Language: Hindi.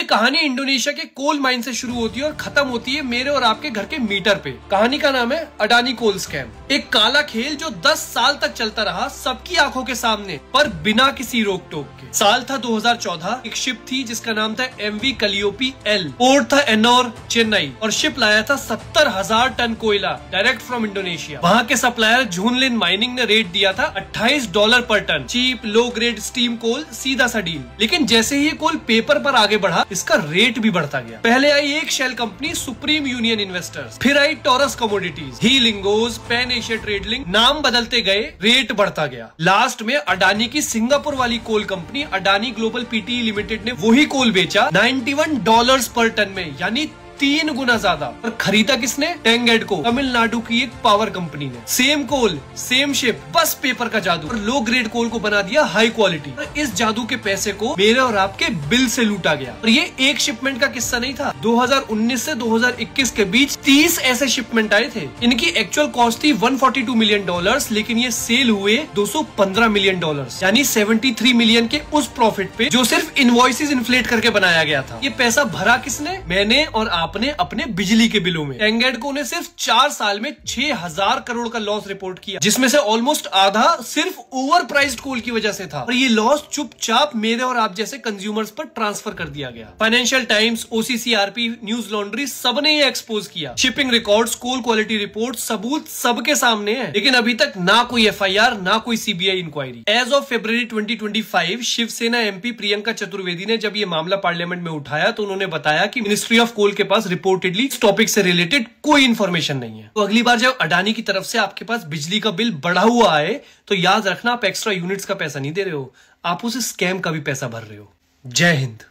कहानी इंडोनेशिया के कोल माइन से शुरू होती है और खत्म होती है मेरे और आपके घर के मीटर पे। कहानी का नाम है अडानी कोल स्कैम। एक काला खेल जो 10 साल तक चलता रहा सबकी आंखों के सामने, पर बिना किसी रोक टोक के। साल था 2014। एक शिप थी जिसका नाम था MV कलियोपी L। पोर्ट था एनोर, चेन्नई, और शिप लाया था 70,000 टन कोयला डायरेक्ट फ्रॉम इंडोनेशिया। वहाँ के सप्लायर झूनलिन माइनिंग ने रेट दिया था $28 पर ton. Cheap low grade steam coal, सीधा सा डील। लेकिन जैसे ही ये कोल पेपर पर आगे बढ़ा, इसका रेट भी बढ़ता गया। पहले आई एक shell company supreme union investors, फिर आई टॉरस कमोडिटीज, ही लिंगोज, पैन एशिया ट्रेड लिंक। नाम बदलते गए, रेट बढ़ता गया। लास्ट में अडानी की सिंगापुर वाली coal company Adani global PTE limited ने वही कोल बेचा $91 पर टन में, यानी 3 गुना ज्यादा। और खरीदा किसने? टेंगेडको, तमिलनाडु की एक पावर कंपनी ने। सेम कोल, सेम शिप, बस पेपर का जादू। और लो ग्रेड कोल को बना दिया हाई क्वालिटी। और इस जादू के पैसे को मेरे और आपके बिल से लूटा गया। और ये एक शिपमेंट का किस्सा नहीं था। 2019 से 2021 के बीच 30 ऐसे शिपमेंट आए थे। इनकी एक्चुअल कॉस्ट थी $142 मिलियन, लेकिन ये सेल हुए $215 मिलियन, यानी 73 मिलियन के उस प्रॉफिट पे जो सिर्फ इनवॉइसेस इन्फ्लेट करके बनाया गया था। ये पैसा भरा किसने? मैंने और आपने अपने बिजली के बिलों में। टेंगेडको ने सिर्फ 4 साल में 6000 करोड़ का लॉस रिपोर्ट किया, जिसमें से ऑलमोस्ट आधा सिर्फ ओवर प्राइस्ड कोल की वजह से था। और ये लॉस चुपचाप मेरे और आप जैसे कंज्यूमर्स पर ट्रांसफर कर दिया गया। Financial times, OCCRP, news laundry, सबने ये एक्सपोज किया। शिपिंग रिकॉर्ड्स, कोल क्वालिटी रिपोर्ट, सबूत सबके सामने है। लेकिन अभी तक ना कोई FIR, ना कोई CBI inquiry. As of February 2025 Shiv Sena MP Priyanka Chaturvedi ने जब ये मामला पार्लियामेंट में उठाया तो उन्होंने बताया कि मिनिस्ट्री ऑफ कोल के पास रिपोर्टेडली इस टॉपिक से रिलेटेड कोई इंफॉर्मेशन नहीं है। तो अगली बार जब अडानी की तरफ से आपके पास बिजली का बिल बढ़ा हुआ आए तो याद रखना आप एक्स्ट्रा यूनिट्स का पैसा नहीं दे रहे हो, आप उस स्कैम का भी पैसा भर रहे हो। जय हिंद।